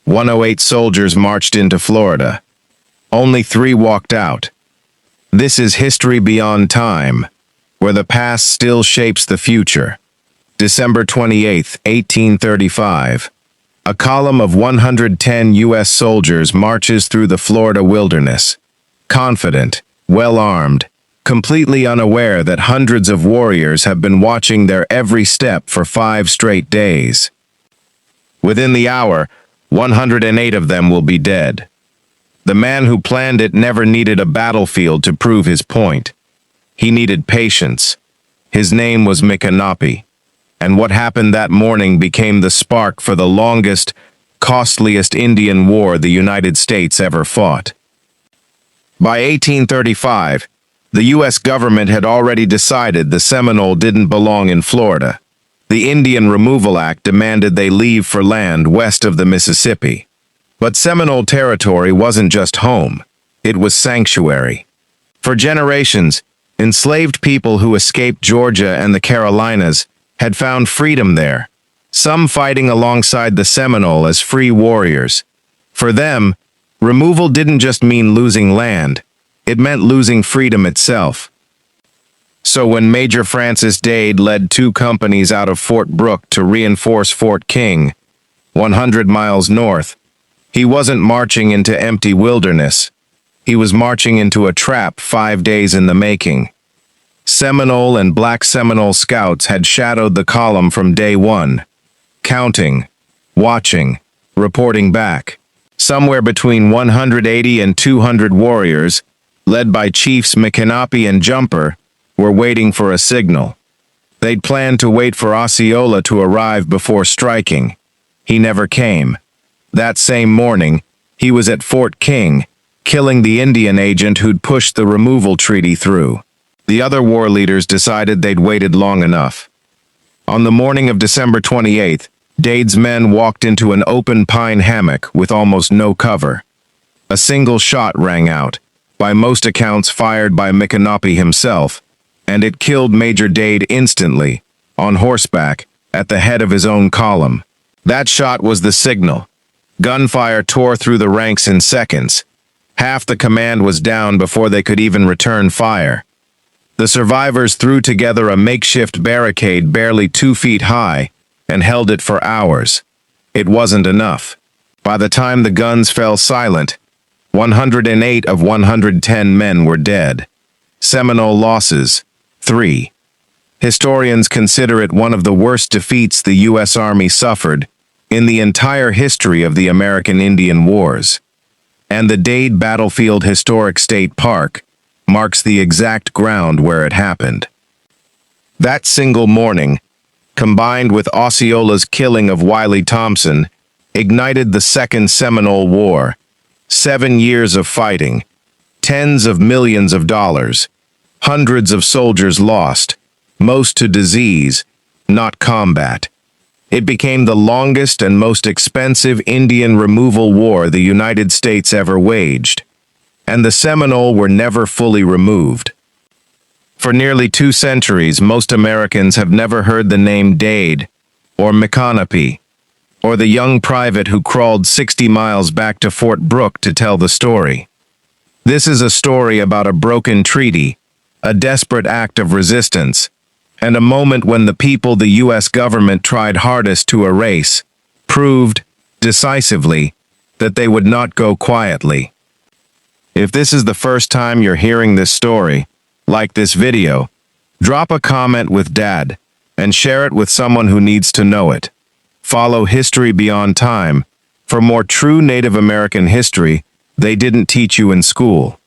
108 soldiers marched into Florida. Only 3 walked out. This is history beyond time, where the past still shapes the future. December 28, 1835. A column of 110 U.S. soldiers marches through the Florida wilderness, confident, well-armed, completely unaware that hundreds of warriors have been watching their every step for 5 straight days. Within the hour, 108 of them will be dead. The man who planned it never needed a battlefield to prove his point. He needed patience. His name was Micanopy, and what happened that morning became the spark for the longest, costliest Indian war the United States ever fought. By 1835, the U.S. government had already decided the Seminole didn't belong in Florida. The Indian Removal Act demanded they leave for land west of the Mississippi. But Seminole territory wasn't just home, it was sanctuary. For generations, enslaved people who escaped Georgia and the Carolinas had found freedom there, some fighting alongside the Seminole as free warriors. For them, removal didn't just mean losing land, it meant losing freedom itself. So when Major Francis Dade led 2 companies out of Fort Brooke to reinforce Fort King, 100 miles north, he wasn't marching into empty wilderness. He was marching into a trap 5 days in the making. Seminole and Black Seminole scouts had shadowed the column from day one, counting, watching, reporting back. Somewhere between 180 and 200 warriors, led by Chiefs Micanopy and Jumper, were waiting for a signal. They'd planned to wait for Osceola to arrive before striking. He never came. That same morning, he was at Fort King, killing the Indian agent who'd pushed the removal treaty through. The other war leaders decided they'd waited long enough. On the morning of December 28th, Dade's men walked into an open pine hammock with almost no cover. A single shot rang out, by most accounts fired by Micanopy himself, and it killed Major Dade instantly, on horseback, at the head of his own column. That shot was the signal. Gunfire tore through the ranks in seconds. Half the command was down before they could even return fire. The survivors threw together a makeshift barricade barely 2 feet high and held it for hours. It wasn't enough. By the time the guns fell silent, 108 of 110 men were dead. Seminole losses, 3. Historians consider it one of the worst defeats the U.S. Army suffered in the entire history of the American Indian Wars. And the Dade Battlefield Historic State Park marks the exact ground where it happened. That single morning, combined with Osceola's killing of Wiley Thompson, ignited the Second Seminole War. 7 years of fighting, tens of millions of dollars, hundreds of soldiers lost, most to disease, not combat. It became the longest and most expensive Indian removal war the United States ever waged, and the Seminole were never fully removed. For nearly 2 centuries, most Americans have never heard the name Dade, or Micanopy, or the young private who crawled 60 miles back to Fort Brooke to tell the story. This is a story about a broken treaty, a desperate act of resistance, and a moment when the people the U.S. government tried hardest to erase proved, decisively, that they would not go quietly. If this is the first time you're hearing this story, like this video, drop a comment with Dad and share it with someone who needs to know it. Follow History Beyond Time for more true Native American history they didn't teach you in school.